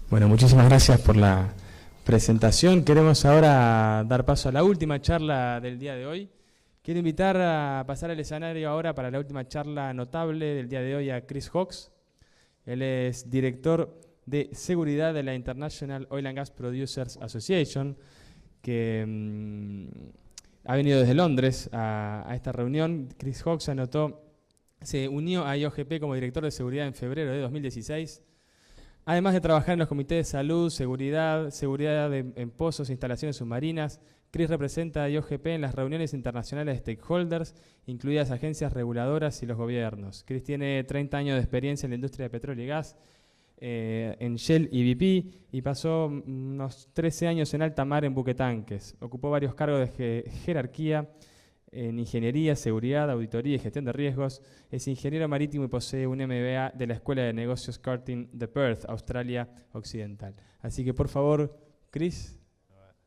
Bueno, muchísimas gracias por la presentación. Queremos ahora dar paso a la última charla del día de hoy. Quiero invitar a pasar el escenario ahora para la última charla notable del día de hoy a Chris Hawkes. Él es director de seguridad de la International Oil and Gas Producers Association, que ha venido desde Londres a esta reunión. Chris Hawkes se unió a IOGP como director de seguridad en febrero de 2016. Además de trabajar en los comités de salud, seguridad en pozos e instalaciones submarinas, Chris representa a IOGP en las reuniones internacionales de stakeholders, incluidas agencias reguladoras y los gobiernos. Chris tiene 30 años de experiencia en la industria de petróleo y gas, en Shell y BP, y pasó unos 13 años en alta mar en buquetanques. Ocupó varios cargos de jerarquía en ingeniería, seguridad, auditoría y gestión de riesgos. Es ingeniero marítimo y posee un MBA de la Escuela de Negocios Curtin de Perth, Australia Occidental. Así que por favor, Chris,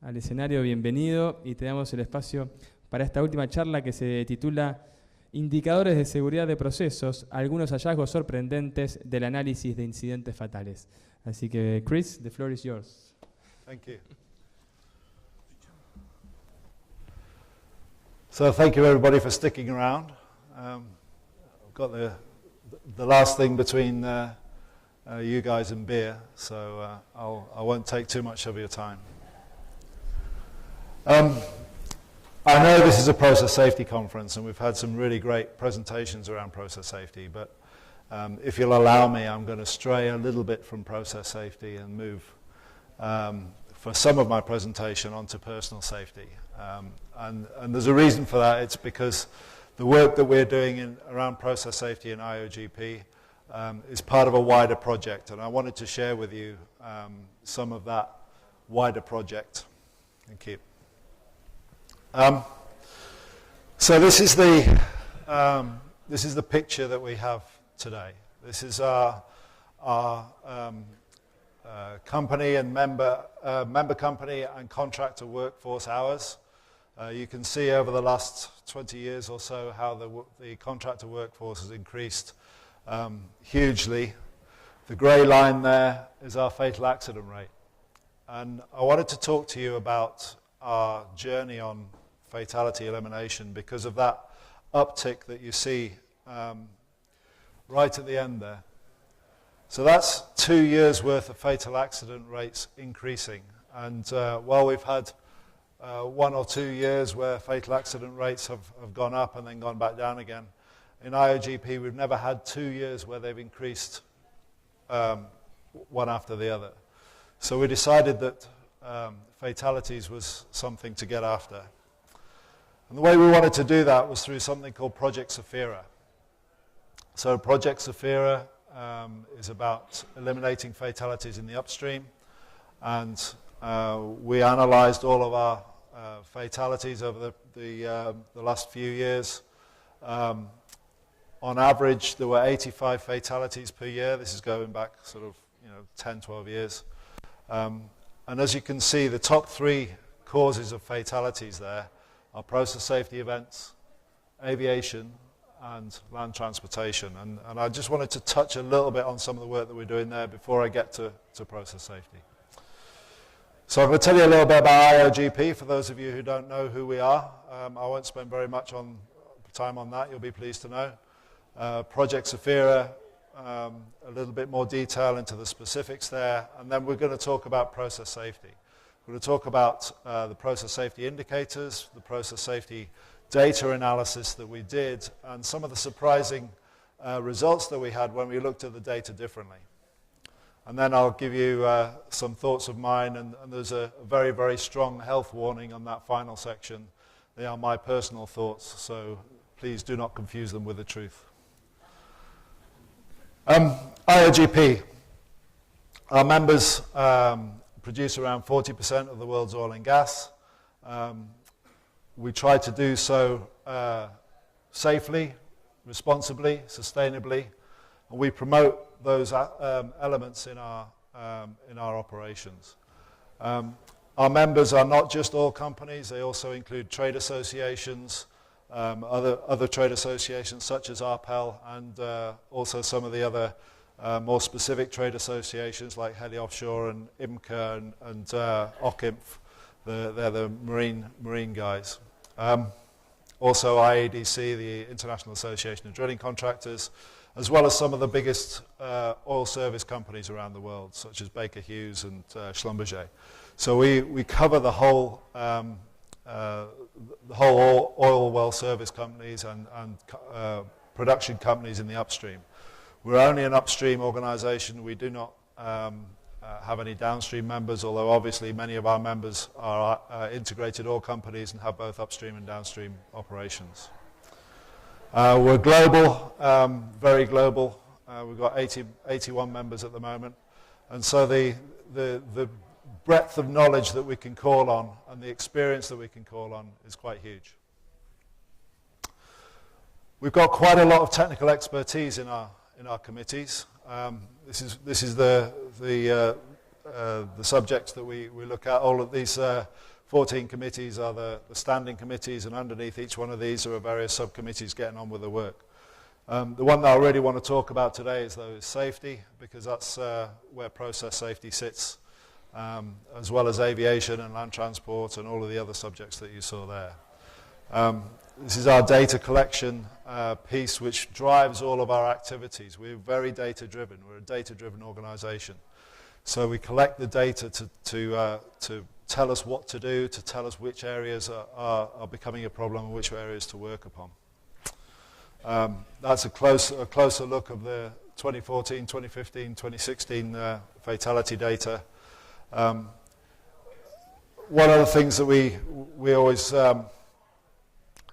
al escenario, bienvenido, y te damos el espacio para esta última charla que se titula Indicadores de Seguridad de Procesos, algunos hallazgos sorprendentes del análisis de incidentes fatales. Así que, Chris, the floor is yours. Thank you. So thank you everybody for sticking around. I've got the last thing between you guys and beer, so I won't take too much of your time. I know this is a process safety conference and we've had some really great presentations around process safety, but if you'll allow me, I'm going to stray a little bit from process safety and move for some of my presentation onto personal safety. And there's a reason for that. It's because the work that we're doing around process safety in IOGP is part of a wider project, and I wanted to share with you some of that wider project. Thank you. So this is the picture that we have today. This is our company and member company and contractor workforce hours. You can see over the last 20 years or so how the contractor workforce has increased hugely. The grey line there is our fatal accident rate. And I wanted to talk to you about our journey on fatality elimination because of that uptick that you see right at the end there. So that's 2 years worth of fatal accident rates increasing. And while we've had 1 or 2 years where fatal accident rates have gone up and then gone back down again, in IOGP we've never had 2 years where they've increased one after the other. So we decided that fatalities was something to get after. And the way we wanted to do that was through something called Project Saphira. So Project Saphira is about eliminating fatalities in the upstream, and we analyzed all of our fatalities over the last few years. On average, there were 85 fatalities per year. This is going back sort of 10, 12 years. And as you can see, the top 3 causes of fatalities there are process safety events, aviation, and land transportation. And I just wanted to touch a little bit on some of the work that we're doing there before I get to process safety. So I'm going to tell you a little bit about IOGP for those of you who don't know who we are. I won't spend very much time on that, you'll be pleased to know. Project Saphira, a little bit more detail into the specifics there, and then we're going to talk about process safety. We're going to talk about the process safety indicators, the process safety data analysis that we did, and some of the surprising results that we had when we looked at the data differently. And then I'll give you some thoughts of mine, and there's a very, very strong health warning on that final section. They are my personal thoughts, so please do not confuse them with the truth. IOGP, our members produce around 40% of the world's oil and gas. We try to do so safely, responsibly, sustainably, and we promote those elements in our operations. Our members are not just oil companies, they also include trade associations, other trade associations such as ARPEL, and also some of the other more specific trade associations like Heli Offshore and IMCA and OCIMF. They're the marine guys. Also IADC, the International Association of Drilling Contractors, as well as some of the biggest oil service companies around the world, such as Baker Hughes and Schlumberger. So we cover the whole oil well service companies and production companies in the upstream. We're only an upstream organization. We do not have any downstream members, although obviously many of our members are integrated oil companies and have both upstream and downstream operations. We're global, very global. We've got 81 members at the moment. And so the breadth of knowledge that we can call on and the experience that we can call on is quite huge. We've got quite a lot of technical expertise in our committees. This is the subjects that we look at. All of these 14 committees are the standing committees, and underneath each one of these are various subcommittees getting on with the work. The one that I really want to talk about today is safety, because that's where process safety sits, as well as aviation and land transport and all of the other subjects that you saw there. This is our data collection piece, which drives all of our activities. We're very data-driven. We're a data-driven organization. So we collect the data to tell us what to do, to tell us which areas are becoming a problem and which areas to work upon. That's a closer look of the 2014, 2015, 2016 fatality data. One of the things that we always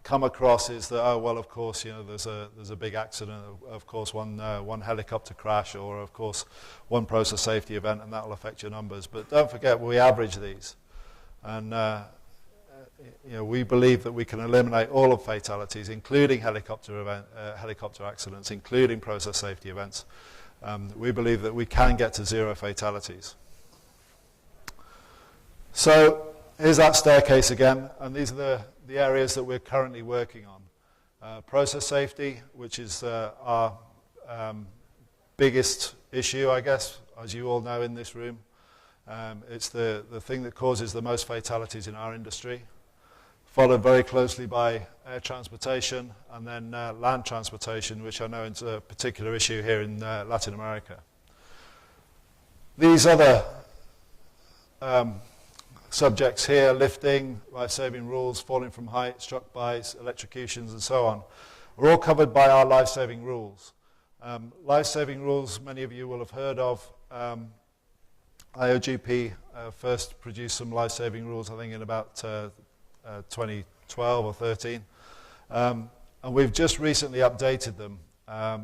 come across is that, oh well, of course, you know, there's a big accident, of course one helicopter crash, or of course one process safety event, and that will affect your numbers. But don't forget, we average these, and you know, we believe that we can eliminate all of fatalities, including helicopter accidents, including process safety events. We believe that we can get to 0 fatalities. So here's that staircase again, and these are the areas that we're currently working on. Process safety, which is our biggest issue, I guess, as you all know in this room. It's the thing that causes the most fatalities in our industry, followed very closely by air transportation, and then land transportation, which I know is a particular issue here in Latin America. These other subjects here, lifting, life-saving rules, falling from height, struck by, electrocutions, and so on, are all covered by our life-saving rules. Life-saving rules, many of you will have heard of. IOGP first produced some life-saving rules, I think, in about 2012 or 13. And we've just recently updated them.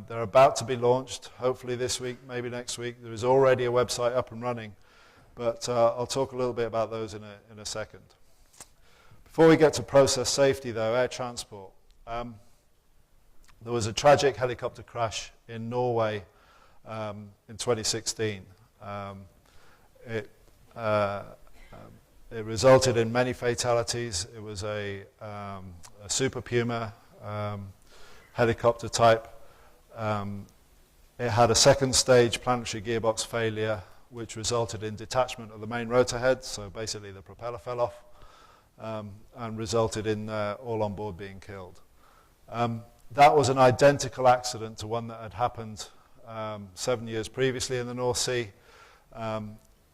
They're about to be launched, hopefully this week, maybe next week. There is already a website up and running. But I'll talk a little bit about those in a second. Before we get to process safety, though, air transport. There was a tragic helicopter crash in Norway in 2016. It resulted in many fatalities. It was a Super Puma helicopter type. It had a second stage planetary gearbox failure, which resulted in detachment of the main rotor head, so basically the propeller fell off, and resulted in all on board being killed. That was an identical accident to one that had happened 7 years previously in the North Sea,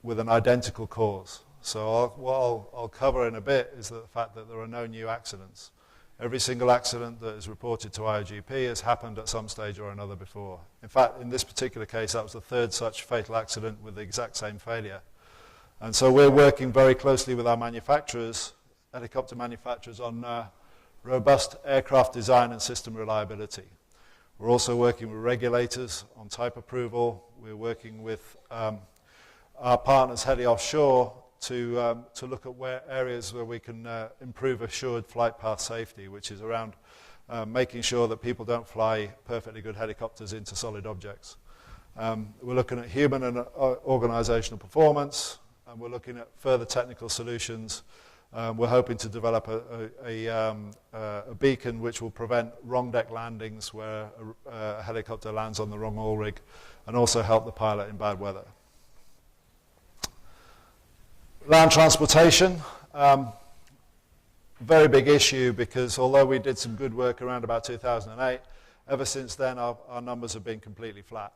with an identical cause. So what I'll cover in a bit is the fact that there are no new accidents. Every single accident that is reported to IOGP has happened at some stage or another before. In fact, in this particular case, that was the 3rd such fatal accident with the exact same failure. And so we're working very closely with our manufacturers, helicopter manufacturers, on robust aircraft design and system reliability. We're also working with regulators on type approval. We're working with our partners, Heli Offshore, to look at areas where we can improve assured flight path safety, which is around making sure that people don't fly perfectly good helicopters into solid objects. We're looking at human and organizational performance, and we're looking at further technical solutions We're hoping to develop a beacon which will prevent wrong deck landings where a helicopter lands on the wrong oil rig, and also help the pilot in bad weather. Land transportation, very big issue, because although we did some good work around about 2008, ever since then our numbers have been completely flat.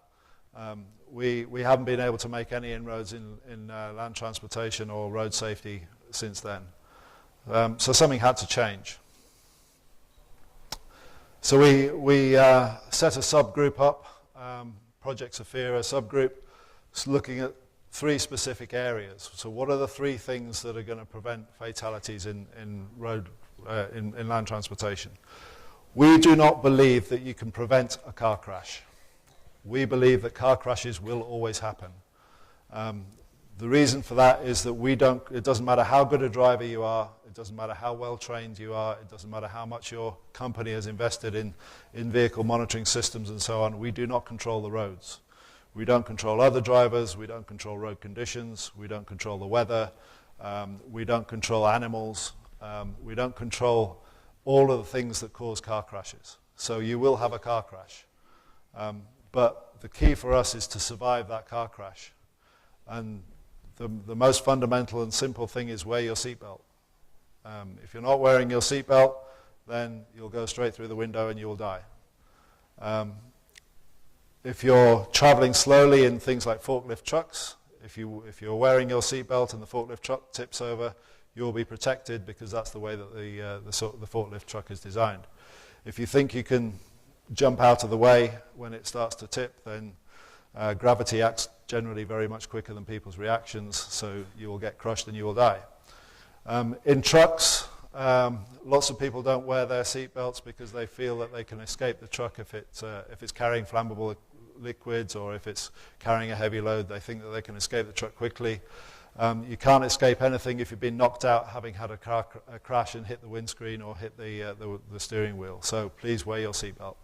We haven't been able to make any inroads in land transportation or road safety since then. So something had to change. So we set a subgroup up, Project Sophia, a subgroup looking at 3 specific areas. So what are the 3 things that are going to prevent fatalities in land transportation? We do not believe that you can prevent a car crash. We believe that car crashes will always happen. The reason for that is that it doesn't matter how good a driver you are, it doesn't matter how well trained you are, it doesn't matter how much your company has invested in vehicle monitoring systems and so on, we do not control the roads. We don't control other drivers, we don't control road conditions, we don't control the weather, we don't control animals, we don't control all of the things that cause car crashes. So you will have a car crash. But the key for us is to survive that car crash. And the most fundamental and simple thing is wear your seatbelt. If you're not wearing your seatbelt, then you'll go straight through the window and you will die. If you're traveling slowly in things like forklift trucks, if you're wearing your seatbelt and the forklift truck tips over, you'll be protected, because that's the way that the forklift truck is designed. If you think you can jump out of the way when it starts to tip, then gravity acts generally very much quicker than people's reactions, so you will get crushed and you will die. In trucks, lots of people don't wear their seatbelts because they feel that they can escape the truck if it's carrying flammable liquids, or if it's carrying a heavy load, they think that they can escape the truck quickly. You can't escape anything if you've been knocked out having had a crash and hit the windscreen or hit the steering wheel. So please wear your seatbelt.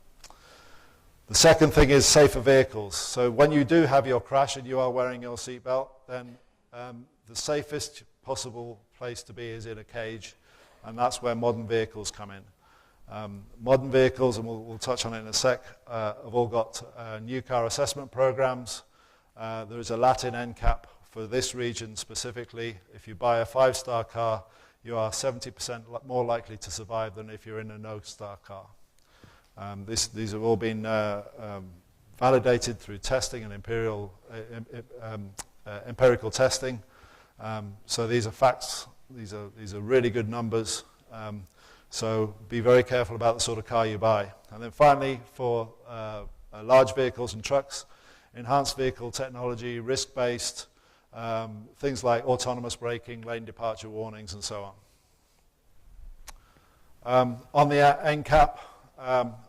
The second thing is safer vehicles. So when you do have your crash and you are wearing your seatbelt, then the safest possible place to be is in a cage, and that's where modern vehicles come in. Modern vehicles, and we'll touch on it in a sec, have all got new car assessment programs. There is a Latin NCAP for this region specifically. If you buy a 5-star car, you are 70% more likely to survive than if you're in a no-star car. These have all been validated through testing and empirical testing. So these are facts. These are really good numbers. So be very careful about the sort of car you buy. And then finally, for large vehicles and trucks, enhanced vehicle technology, risk-based, things like autonomous braking, lane departure warnings, and so on. On the NCAP,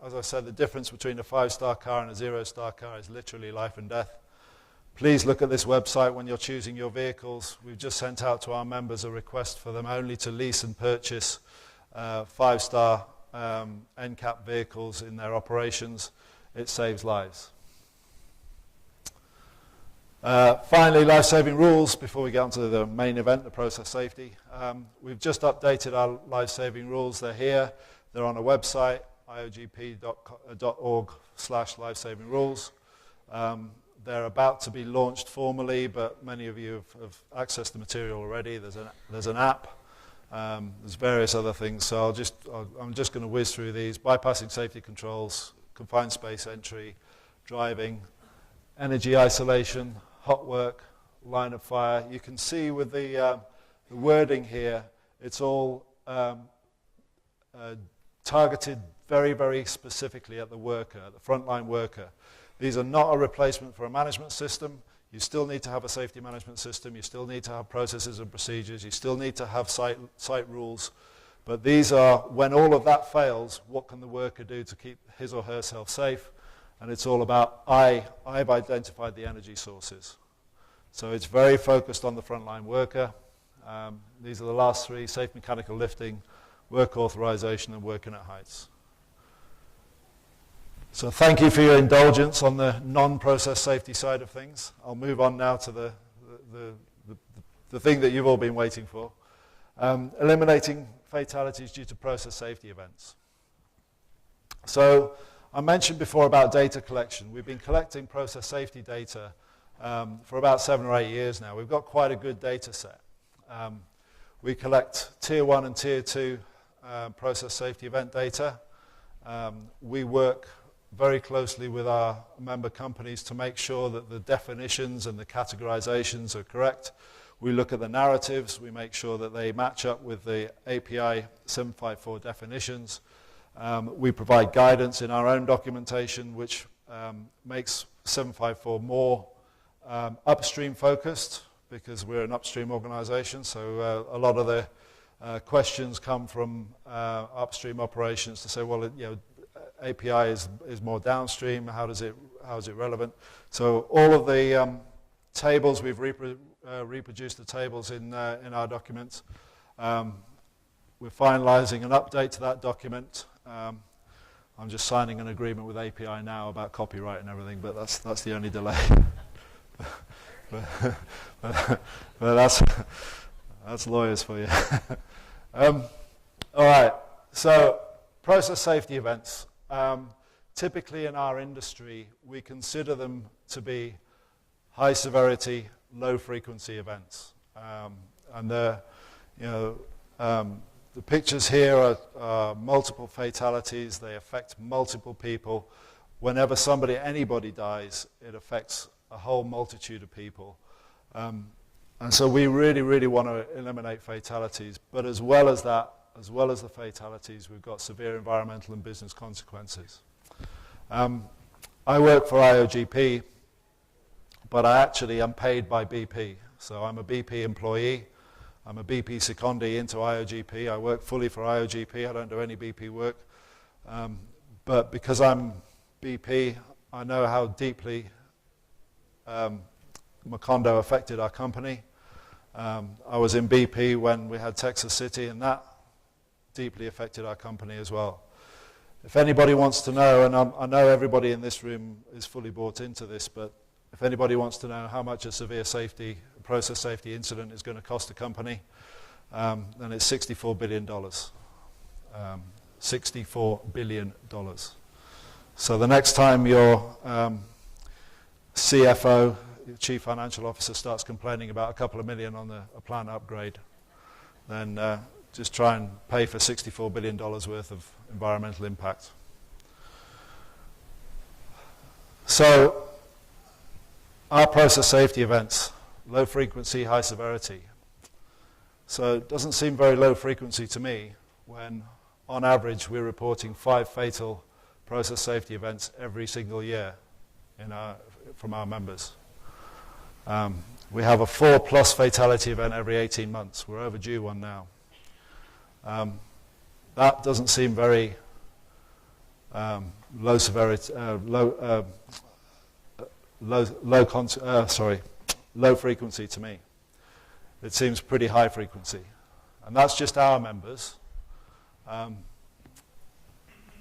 as I said, the difference between a 5-star car and a 0-star car is literally life and death. Please look at this website when you're choosing your vehicles. We've just sent out to our members a request for them only to lease and purchase 5-star NCAP vehicles in their operations. It saves lives. Finally, life-saving rules before we get on to the main event, the process safety. We've just updated our life-saving rules. They're here. They're on a website, iogp.org/lifesavingrules. They're about to be launched formally, but many of you have accessed the material already. There's an app. There's various other things. So I'm just going to whiz through these. Bypassing safety controls, confined space entry, driving, energy isolation, hot work, line of fire. You can see with the wording here, it's all targeted very, very specifically at the worker, the frontline worker. These are not a replacement for a management system. You still need to have a safety management system. You still need to have processes and procedures. You still need to have site rules. But these are, when all of that fails, what can the worker do to keep his or herself safe? And it's all about, I've identified the energy sources. So it's very focused on the frontline worker. These are the last 3, safe mechanical lifting, work authorization, and working at heights. So thank you for your indulgence on the non-process safety side of things. I'll move on now to the thing that you've all been waiting for. eliminating fatalities due to process safety events. So I mentioned before about data collection. We've been collecting process safety data for about 7 or 8 years now. We've got quite a good data set. We collect Tier 1 and Tier 2 process safety event data. We work very closely with our member companies to make sure that the definitions and the categorizations are correct. We look at the narratives. We make sure that they match up with the API 754 definitions. We provide guidance in our own documentation, which makes 754 more upstream focused, because we're an upstream organization. So a lot of the questions come from upstream operations to say, well, API is more downstream. How is it relevant? So all of the tables, we've reproduced the tables in our documents. We're finalizing an update to that document. I'm just signing an agreement with API now about copyright and everything, but that's the only delay. but that's lawyers for you. All right, so process safety events. Typically in our industry, we consider them to be high severity, low frequency events. And the pictures here are multiple fatalities. They affect multiple people. Whenever anybody dies, it affects a whole multitude of people. And so we really, really want to eliminate fatalities. But as well as that, as well as the fatalities, we've got severe environmental and business consequences. I work for IOGP, but I actually am paid by BP. So I'm a BP employee. I'm a BP secondee into IOGP. I work fully for IOGP. I don't do any BP work. But because I'm BP, I know how deeply Macondo affected our company. I was in BP when we had Texas City, and that deeply affected our company as well. If anybody wants to know, and I know everybody in this room is fully bought into this, but if anybody wants to know how much a severe process safety incident is going to cost a company, then it's $64 billion. $64 billion. So the next time your CFO, your Chief Financial Officer, starts complaining about a couple of million on a plant upgrade, then just try and pay for $64 billion worth of environmental impact. So our process safety events, low frequency, high severity. So it doesn't seem very low frequency to me when, on average, we're reporting 5 fatal process safety events every single year from our members. We have a 4+ fatality event every 18 months. We're overdue one now. That doesn't seem very low severity, low frequency to me. It seems pretty high frequency. And that's just our members.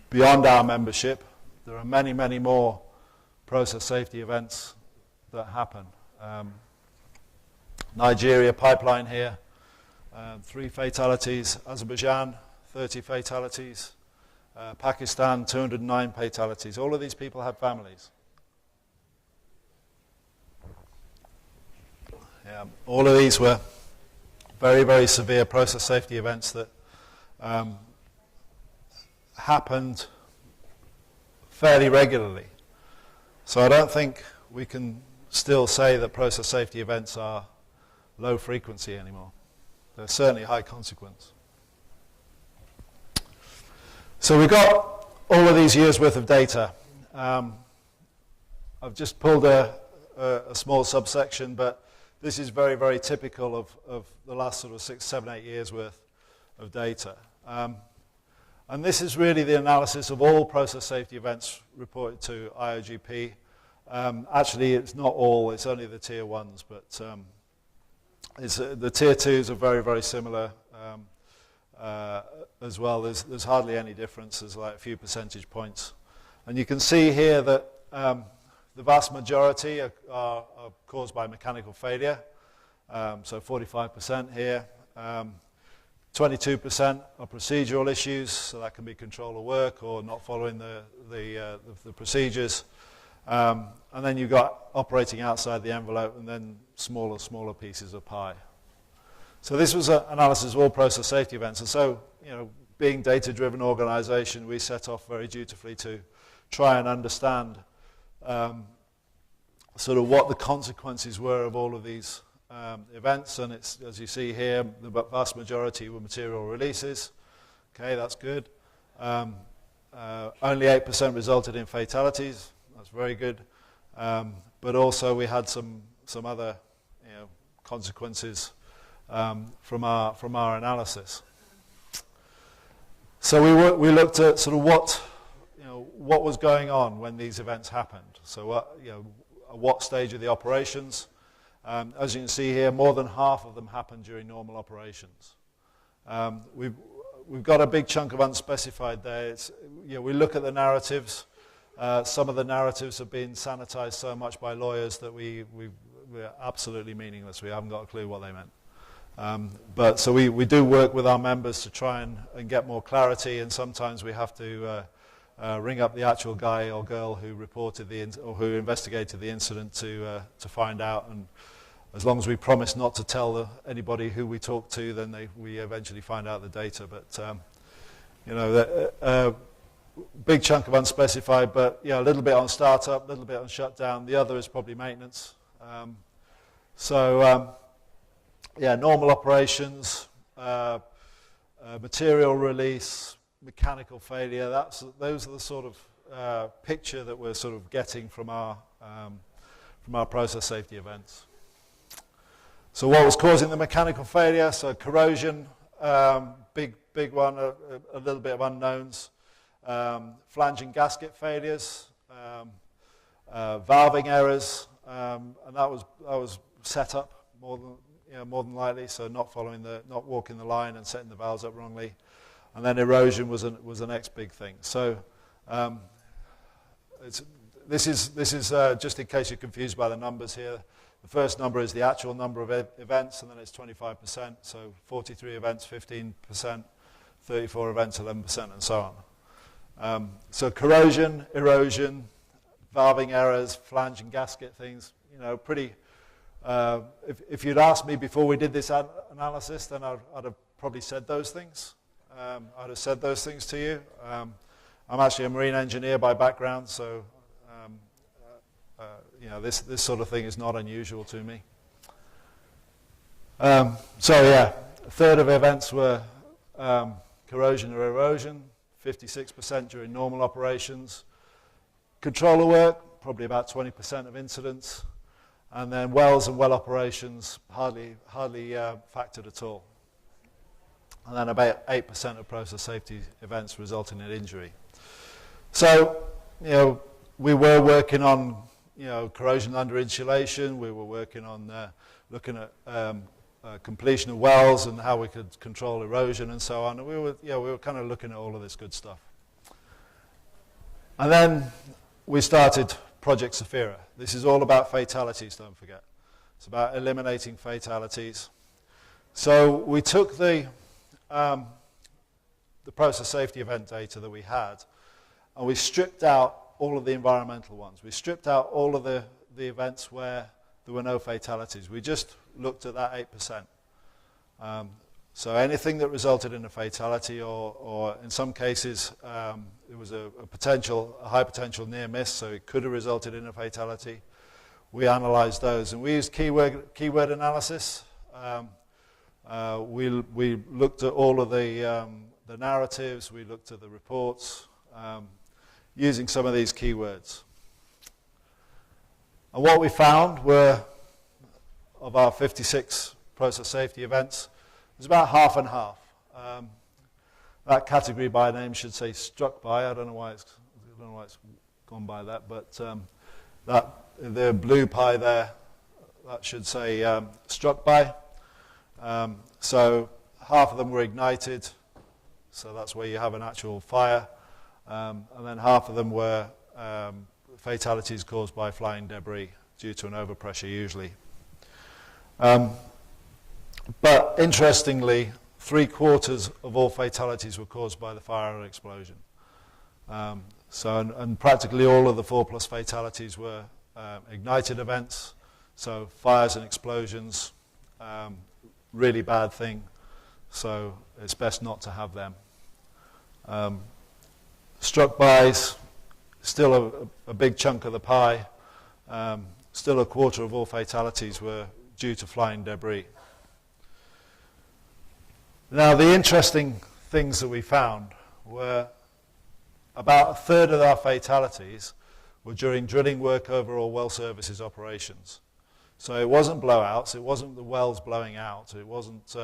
Beyond our membership, there are many, many more process safety events that happen. Nigeria pipeline here, 3 fatalities. Azerbaijan, 30 fatalities. Pakistan, 209 fatalities. All of these people have families. All of these were very, very severe process safety events that happened fairly regularly. So I don't think we can still say that process safety events are low frequency anymore. They're certainly high consequence. So we've got all of these years worth of data. I've just pulled a small subsection, but this is very, very typical of the last sort of 6, 7, 8 years worth of data. And this is really the analysis of all process safety events reported to IOGP. Actually, it's not all, it's only the tier 1s, but the tier 2s are very, very similar as well. There's hardly any difference. There's like a few percentage points. And you can see here that the vast majority are caused by mechanical failure, so 45% here. 22% are procedural issues, so that can be control of work or not following the procedures. And then you've got operating outside the envelope, and then smaller pieces of pie. So this was an analysis of all process safety events. And so, being data-driven organization, we set off very dutifully to try and understand sort of what the consequences were of all of these events. And it's, as you see here, the vast majority were material releases. Okay, that's good. Only 8% resulted in fatalities. That's very good. But also we had some other consequences from our analysis. So we looked at sort of what was going on when these events happened. So at what stage of the operations? As you can see here, more than half of them happened during normal operations. We've got a big chunk of unspecified there. We look at the narratives. Some of the narratives have been sanitized so much by lawyers that we're absolutely meaningless. We haven't got a clue what they meant. But so we do work with our members to try and get more clarity, and sometimes we have to ring up the actual guy or girl who reported or who investigated the incident to find out. And as long as we promise not to tell anybody who we talk to, then we eventually find out the data. But big chunk of unspecified, but a little bit on startup, a little bit on shutdown. The other is probably maintenance. Normal operations, material release, mechanical failure. Those are the sort of picture that we're sort of getting from our process safety events. So what was causing the mechanical failure? So corrosion, big one, a little bit of unknowns. Flange and gasket failures, valving errors, and that was set up more than likely. So not walking the line and setting the valves up wrongly, and then erosion was the next big thing. So this is just in case you're confused by the numbers here. The first number is the actual number of events, and then it's 25%. So 43 events, 15%, 34 events, 11%, and so on. So corrosion, erosion, valving errors, flange and gasket things, pretty. If you'd asked me before we did this analysis, then I'd have probably said those things. I'd have said those things to you. I'm actually a marine engineer by background, so this sort of thing is not unusual to me. A third of events were corrosion or erosion. 56% during normal operations. Controller work, probably about 20% of incidents. And then wells and well operations, hardly factored at all. And then about 8% of process safety events resulting in injury. So, we were working on, corrosion under insulation. We were working on looking at completion of wells and how we could control erosion and so on. And we were kind of looking at all of this good stuff. And then we started Project Saphira. This is all about fatalities, don't forget. It's about eliminating fatalities. So we took the process safety event data that we had, and we stripped out all of the environmental ones. We stripped out all of the events where there were no fatalities. We just looked at that 8%. So anything that resulted in a fatality, or in some cases, it was a high potential near miss, so it could have resulted in a fatality. We analyzed those, and we used keyword analysis. We looked at all of the narratives. We looked at the reports using some of these keywords. And what we found were, of our 56 process safety events, it was about half and half. That category by name should say struck by. I don't know why it's gone by that, but the blue pie there, that should say struck by. So half of them were ignited, so that's where you have an actual fire, and then half of them were fatalities caused by flying debris due to an overpressure usually. But interestingly, 3/4 of all fatalities were caused by the fire or explosion. And practically all of the 4+ fatalities were ignited events, so fires and explosions, really bad thing, so it's best not to have them. Struck-bys, still a big chunk of the pie, still 1/4 of all fatalities were due to flying debris. Now, the interesting things that we found were about 1/3 of our fatalities were during drilling workover or well services operations. So it wasn't blowouts, it wasn't the wells blowing out, it wasn't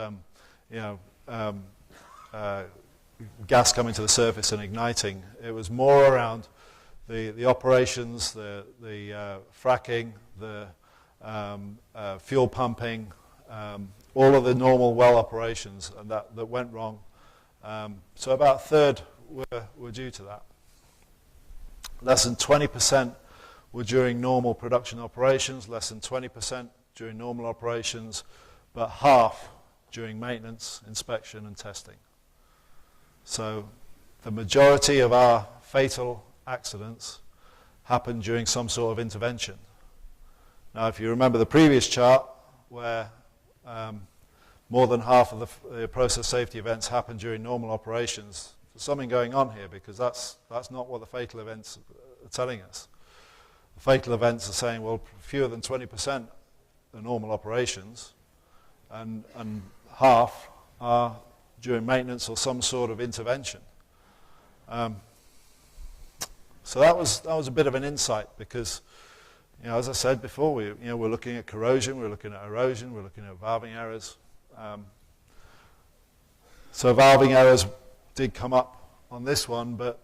gas coming to the surface and igniting. It was more around the operations, the fracking, the fuel pumping, all of the normal well operations and that went wrong. So about 1/3 were due to that. Less than 20% were during normal production operations, less than 20% during normal operations, but half during maintenance, inspection and testing. So the majority of our fatal accidents happen during some sort of intervention. Now, if you remember the previous chart where more than half of the process safety events happen during normal operations, there's something going on here, because that's not what the fatal events are telling us. The fatal events are saying, well, fewer than 20% are normal operations, and half are during maintenance or some sort of intervention. So that was a bit of an insight, because, as I said before, we're looking at corrosion, we're looking at erosion, we're looking at valving errors. So valving errors did come up on this one, but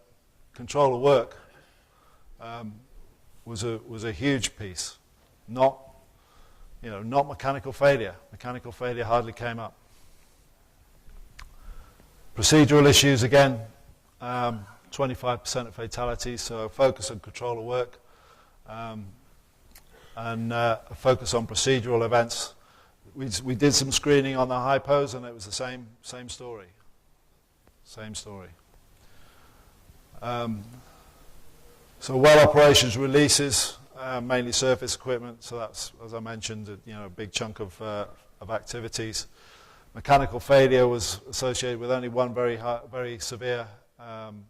control of work was a huge piece. Not mechanical failure. Mechanical failure hardly came up. Procedural issues, again, 25% of fatalities, so a focus on control of work and a focus on procedural events. We did some screening on the hypos, and it was the same story. Same story. So well operations releases, mainly surface equipment, so that's, as I mentioned, a big chunk of activities. Mechanical failure was associated with only one very severe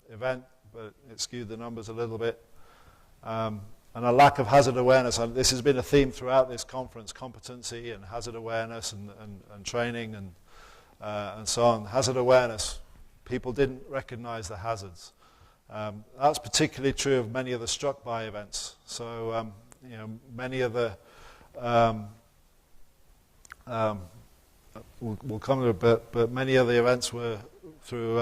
event, but it skewed the numbers a little bit. And a lack of hazard awareness. This has been a theme throughout this conference: competency and hazard awareness and training and so on. Hazard awareness. People didn't recognize the hazards. That's particularly true of many of the struck-by events. So, many of the we'll come to it, but many of the events were through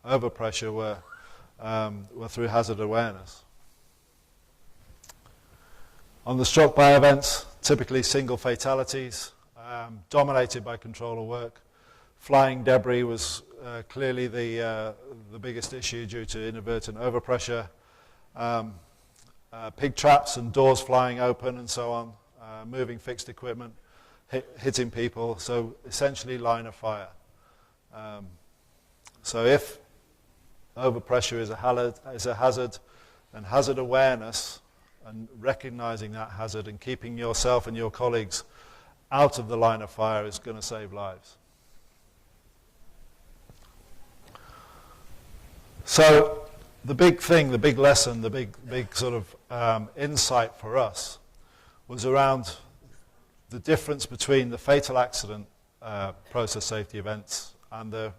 overpressure, were through hazard awareness. On the struck-by events, typically single fatalities, dominated by control of work. Flying debris was clearly the biggest issue due to inadvertent overpressure. Pig traps and doors flying open and so on, moving fixed equipment, hitting people, so essentially line of fire. So if overpressure is a hazard, then hazard awareness and recognizing that hazard and keeping yourself and your colleagues out of the line of fire is going to save lives. So the big thing, the big lesson, the big sort of insight for us was around the difference between the fatal accident process safety events and the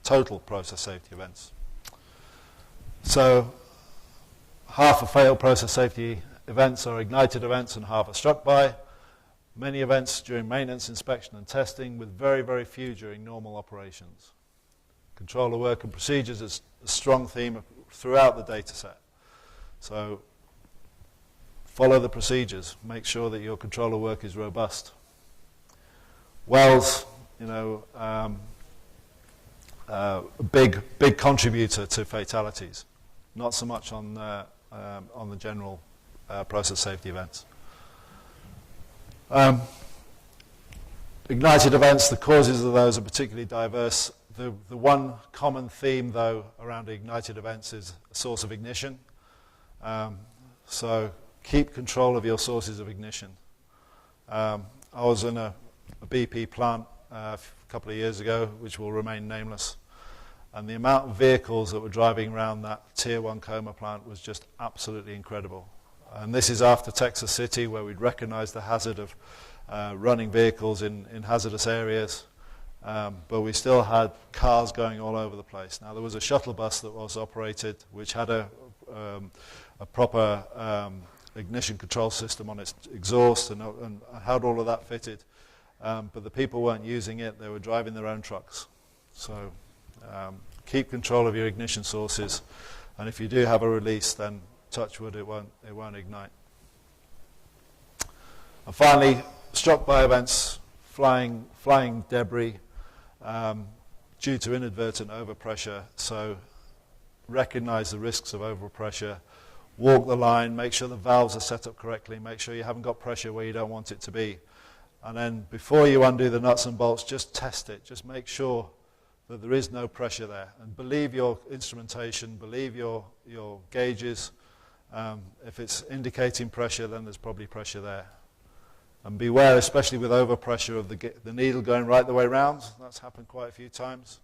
total process safety events. So half of failed process safety events are ignited events and half are struck by. Many events during maintenance, inspection and testing, with very, very few during normal operations. Control of work and procedures is a strong theme throughout the data set. So follow the procedures. Make sure that your control of work is robust. Wells, a big contributor to fatalities. Not so much on the general process safety events. Ignited events, the causes of those are particularly diverse. The one common theme, though, around ignited events is a source of ignition. So keep control of your sources of ignition. I was in a BP plant a couple of years ago, which will remain nameless, and the amount of vehicles that were driving around that Tier 1 coma plant was just absolutely incredible. And this is after Texas City, where we'd recognized the hazard of running vehicles in hazardous areas, but we still had cars going all over the place. Now, there was a shuttle bus that was operated, which had a proper ignition control system on its exhaust and had all of that fitted, but the people weren't using it. They were driving their own trucks. So keep control of your ignition sources, and if you do have a release, then touch wood, it won't ignite. And finally, struck by events, flying debris due to inadvertent overpressure. So recognize the risks of overpressure, walk the line, make sure the valves are set up correctly, make sure you haven't got pressure where you don't want it to be. And then before you undo the nuts and bolts, just test it. Just make sure that there is no pressure there. And believe your instrumentation, believe your gauges. If it's indicating pressure, then there's probably pressure there. And beware, especially with overpressure, of the needle going right the way round. That's happened quite a few times.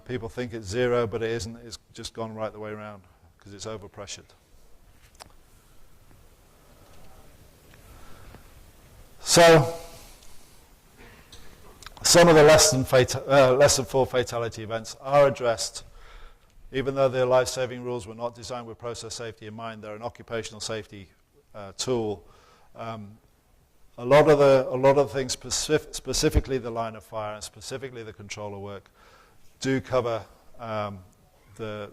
People think it's zero, but it isn't. It's just gone right the way round because it's overpressured. So, some of the less than 4 fatality events are addressed. Even though the life-saving rules were not designed with process safety in mind, they're an occupational safety tool. A lot of the things, specifically the line of fire and specifically the controller work, do cover the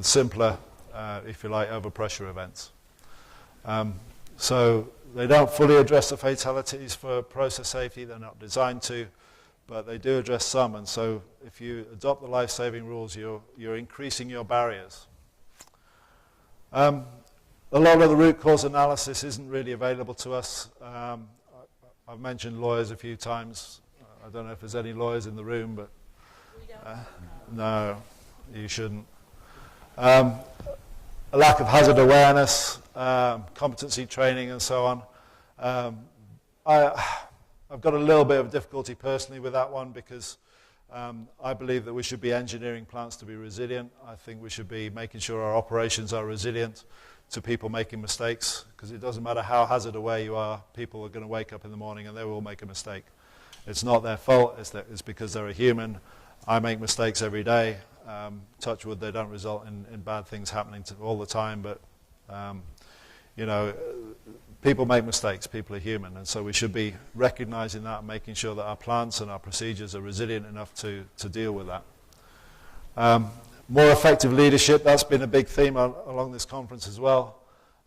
simpler, if you like, overpressure events. So they don't fully address the fatalities for process safety. They're not designed to, but they do address some. And so if you adopt the life-saving rules, you're increasing your barriers. A lot of the root cause analysis isn't really available to us. I've mentioned lawyers a few times. I don't know if there's any lawyers in the room, but no, you shouldn't. A lack of hazard awareness, competency training, and so on. I've got a little bit of difficulty personally with that one because I believe that we should be engineering plants to be resilient. I think we should be making sure our operations are resilient to people making mistakes, because it doesn't matter how hazard aware you are, people are going to wake up in the morning and they will make a mistake. It's not their fault, it's because they're a human. I make mistakes every day. Touch wood, they don't result in bad things happening all the time, but you know, people make mistakes, people are human, and so we should be recognizing that and making sure that our plants and our procedures are resilient enough to deal with that. More effective leadership, that's been a big theme along this conference as well.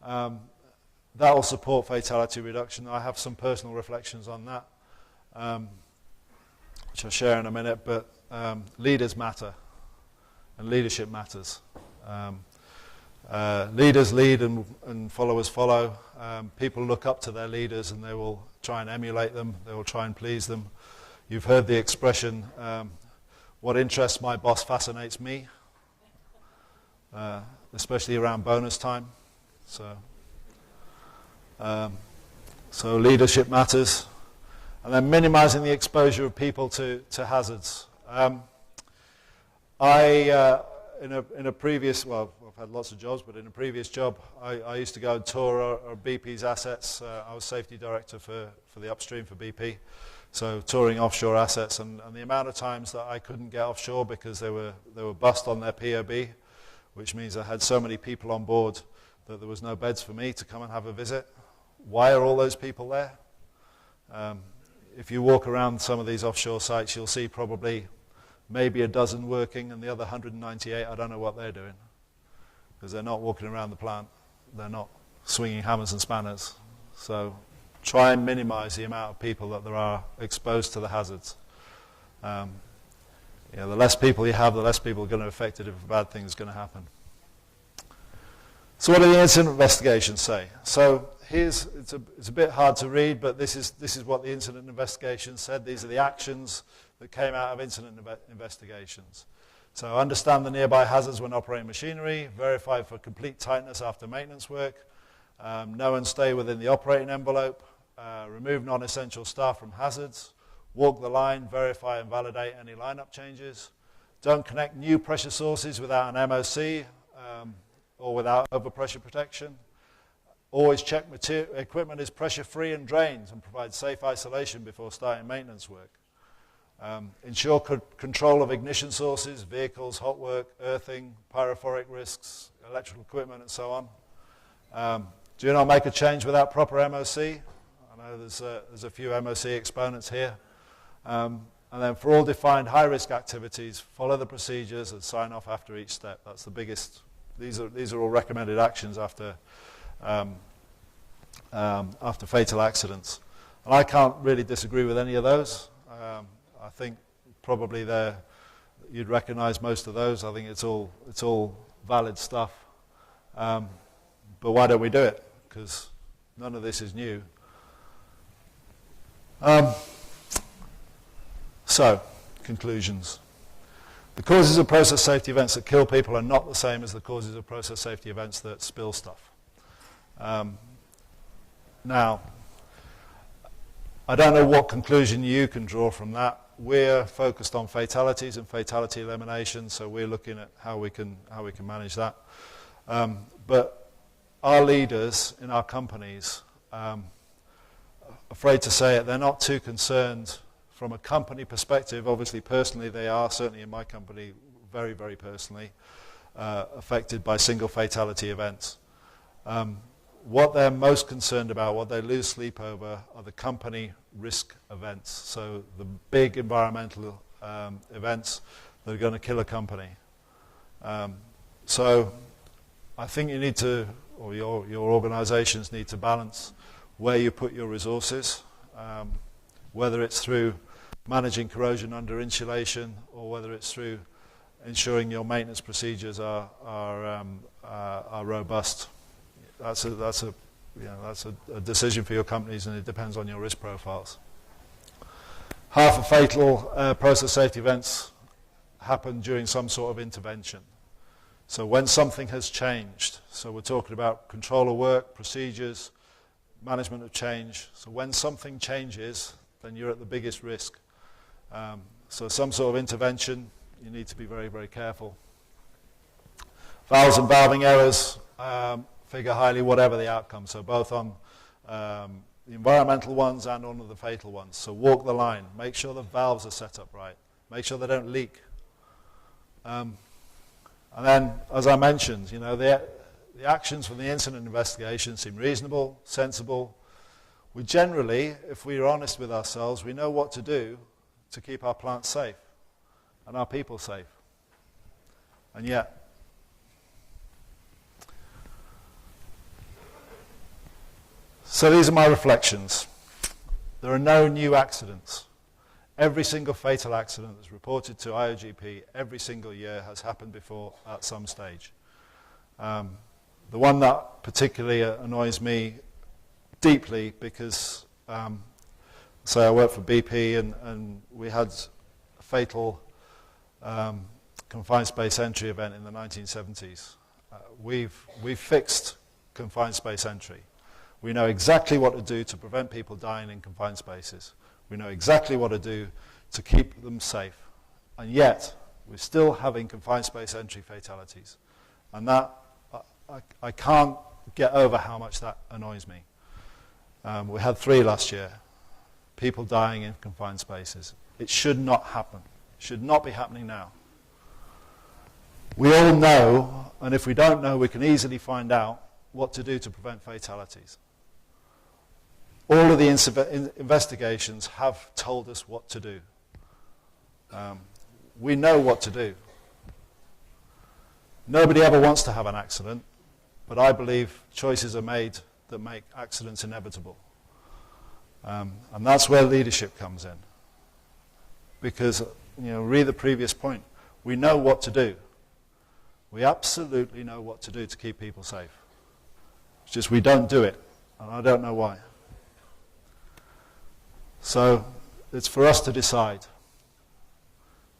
That will support fatality reduction. I have some personal reflections on that, which I'll share in a minute, but leaders matter, and leadership matters. Leaders lead and followers follow. People look up to their leaders and they will try and emulate them, they will try and please them. You've heard the expression, what interests my boss fascinates me. Especially around bonus time. So leadership matters. And then minimizing the exposure of people to hazards. In a previous, well, I've had lots of jobs, but in a previous job, I used to go and tour BP's assets. I was safety director for the upstream for BP. So touring offshore assets, and the amount of times that I couldn't get offshore because they were bust on their POB, which means I had so many people on board that there was no beds for me to come and have a visit. Why are all those people there? If you walk around some of these offshore sites, you'll see probably maybe a dozen working, and the other 198, I don't know what they're doing, because they're not walking around the plant. They're not swinging hammers and spanners. So try and minimize the amount of people that there are exposed to the hazards. The less people you have, the less people are going to be affected if a bad thing is going to happen. So what do the incident investigations say? So it's a bit hard to read, but this is what the incident investigations said. These are the actions that came out of incident investigations. So understand the nearby hazards when operating machinery, verify for complete tightness after maintenance work, know and stay within the operating envelope, remove non-essential staff from hazards, walk the line, verify and validate any lineup changes, don't connect new pressure sources without an MOC or without overpressure protection, always check equipment is pressure-free and drained and provide safe isolation before starting maintenance work. Ensure control of ignition sources, vehicles, hot work, earthing, pyrophoric risks, electrical equipment, and so on. Do not make a change without proper MOC. I know there's a few MOC exponents here. And then for all defined high-risk activities, follow the procedures and sign off after each step. That's the biggest. These are all recommended actions after fatal accidents. And I can't really disagree with any of those. I think probably you'd recognize most of those. I think it's all valid stuff. But why don't we do it? Because none of this is new. So, conclusions. The causes of process safety events that kill people are not the same as the causes of process safety events that spill stuff. Now, I don't know what conclusion you can draw from that. We're focused on fatalities and fatality elimination, so we're looking at how we can manage that. But our leaders in our companies, afraid to say it, they're not too concerned from a company perspective. Obviously, personally, they are, certainly in my company, very, very personally, affected by single fatality events. What they're most concerned about, what they lose sleep over, are the company risk events. So the big environmental events that are going to kill a company. So I think you need to, or your organizations need to balance where you put your resources, whether it's through managing corrosion under insulation or whether it's through ensuring your maintenance procedures are robust. That's a decision for your companies, and it depends on your risk profiles. Half of fatal process safety events happen during some sort of intervention. So when something has changed, so we're talking about control of work, procedures, management of change. So when something changes, then you're at the biggest risk. So some sort of intervention, you need to be very, very careful. Valves and valving errors figure highly whatever the outcome. So both on the environmental ones and on the fatal ones. So walk the line. Make sure the valves are set up right. Make sure they don't leak. And then, as I mentioned, the actions from the incident investigation seem reasonable, sensible. We generally, if we're honest with ourselves, we know what to do to keep our plants safe and our people safe. And yet, so these are my reflections. There are no new accidents. Every single fatal accident that's reported to IOGP every single year has happened before at some stage. The one that particularly annoys me deeply because, say I work for BP and we had a fatal confined space entry event in the 1970s. We've fixed confined space entry. We know exactly what to do to prevent people dying in confined spaces. We know exactly what to do to keep them safe. And yet, we're still having confined space entry fatalities. And that, I can't get over how much that annoys me. We had 3 last year. People dying in confined spaces. It should not happen. It should not be happening now. We all know, and if we don't know, we can easily find out what to do to prevent fatalities. All of the investigations have told us what to do. We know what to do. Nobody ever wants to have an accident, but I believe choices are made that make accidents inevitable. And that's where leadership comes in. Because, read the previous point, we know what to do. We absolutely know what to do to keep people safe. just we don't do it, and I don't know why. So it's for us to decide.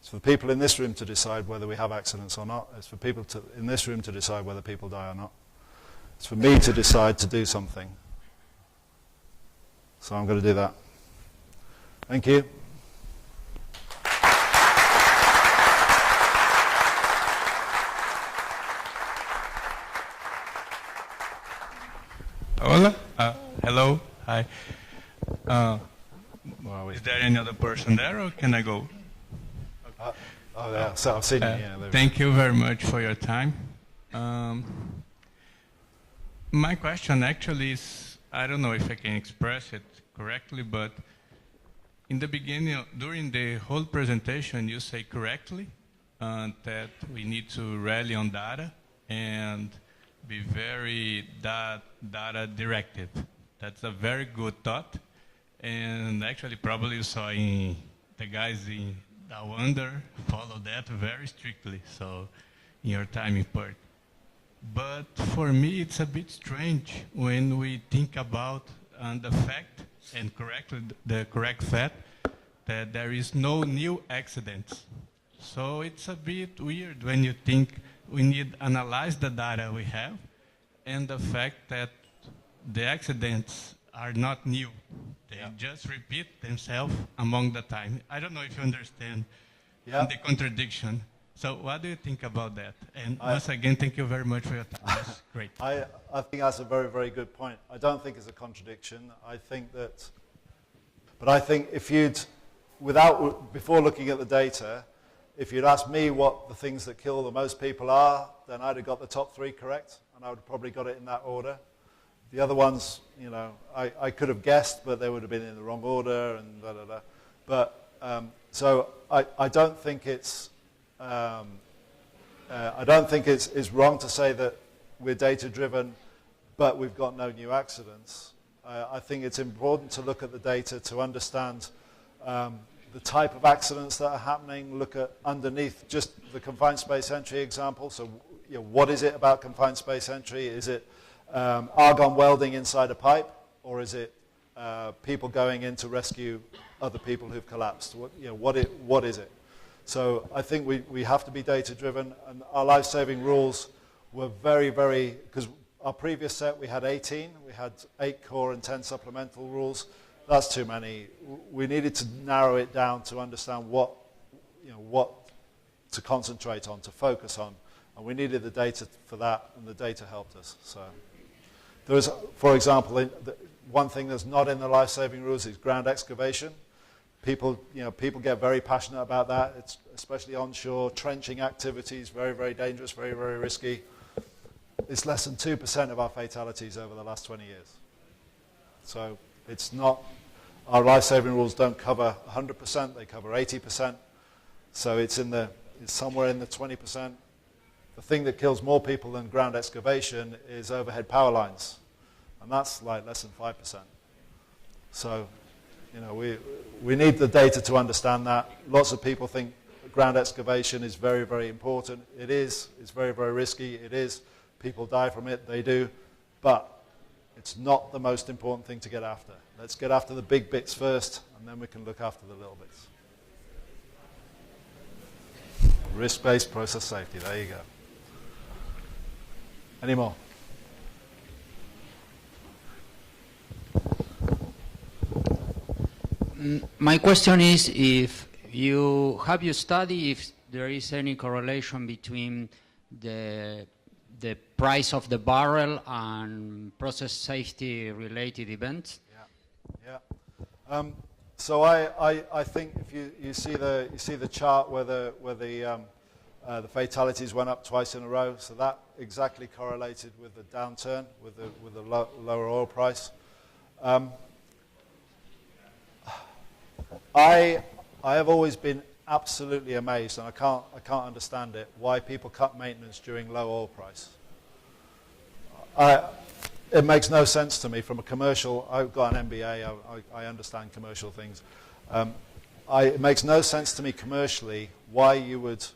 It's for people in this room to decide whether we have accidents or not. It's for people in this room to decide whether people die or not. It's for me to decide to do something. So I'm going to do that. Thank you. Hola. Hello. Hi. Is there any other person there, or can I go? Oh, yeah. So I've seen you. Yeah, thank you very much for your time. My question actually is, I don't know if I can express it correctly, but in the beginning, during the whole presentation, you say correctly that we need to rally on data and be very data directed. That's a very good thought. And actually, probably you saw the guys in Down Under follow that very strictly, so in your time in Perth. But for me, it's a bit strange when we think about the fact, and correctly the correct fact, that there is no new accidents. So it's a bit weird when you think we need to analyze the data we have and the fact that the accidents are not new. They just repeat themselves among the time. I don't know if you understand the contradiction. So what do you think about that? And once again, thank you very much for your time. That's great. I think that's a very, very good point. I don't think it's a contradiction. I think that, but I think if you'd, before looking at the data, if you'd asked me what the things that kill the most people are, then I'd have got the top 3 correct, and I would have probably got it in that order. The other ones, you know, I could have guessed, but they would have been in the wrong order, and da da da. But so I don't think it's it's wrong to say that we're data driven, but we've got no new accidents. I think it's important to look at the data to understand the type of accidents that are happening. Look at underneath just the confined space entry example. So, you know, what is it about confined space entry? Is it argon welding inside a pipe, or is it people going in to rescue other people who've collapsed? What is it? So I think we have to be data driven, and our life-saving rules were very, very, because our previous set we had 18, we had 8 core and 10 supplemental rules. That's too many. We needed to narrow it down to understand what to concentrate on, to focus on, and we needed the data for that, and the data helped us. So there is, for example, one thing that's not in the life-saving rules is ground excavation. People get very passionate about that. It's especially onshore, trenching activities, very, very dangerous, very, very risky. It's less than 2% of our fatalities over the last 20 years. So it's not, our life-saving rules don't cover 100%, they cover 80%. So it's somewhere in the 20%. The thing that kills more people than ground excavation is overhead power lines. And that's like less than 5%. So, you know, we need the data to understand that. Lots of people think ground excavation is very, very important. It is. It's very, very risky. It is. People die from it. They do. But it's not the most important thing to get after. Let's get after the big bits first, and then we can look after the little bits. Risk-based process safety. There you go. Any more? My question is, if you studied if there is any correlation between the price of the barrel and process safety related events? Yeah. So I think if you see the chart where the fatalities went up twice in a row, so that exactly correlated with the downturn, with the lower oil price. I have always been absolutely amazed, and I can't understand it, why people cut maintenance during low oil price. It makes no sense to me from a commercial. I've got an MBA. I understand commercial things. It makes no sense to me commercially why you would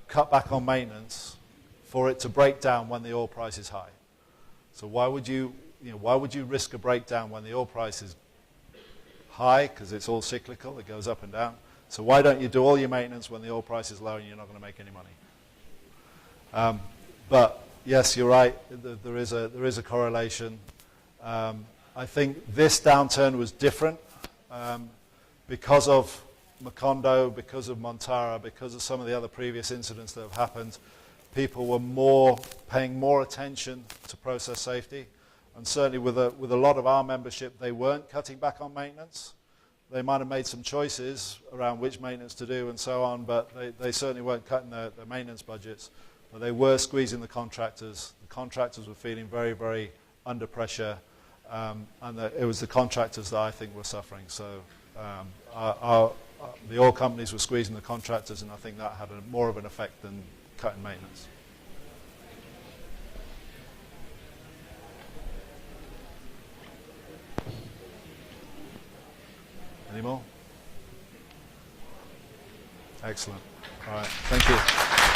cut back on maintenance for it to break down when the oil price is high. So why would you risk a breakdown when the oil price is high, because it's all cyclical, it goes up and down. So why don't you do all your maintenance when the oil price is low and you're not going to make any money? But yes, you're right, there is a correlation. I think this downturn was different because of Macondo, because of Montara, because of some of the other previous incidents that have happened. People were paying more attention to process safety. And certainly with a lot of our membership, they weren't cutting back on maintenance. They might have made some choices around which maintenance to do and so on, but they certainly weren't cutting their maintenance budgets. But they were squeezing the contractors. The contractors were feeling very, very under pressure, and it was the contractors that I think were suffering. So the oil companies were squeezing the contractors, and I think that had more of an effect than cutting maintenance. Any more? Excellent. All right. Thank you.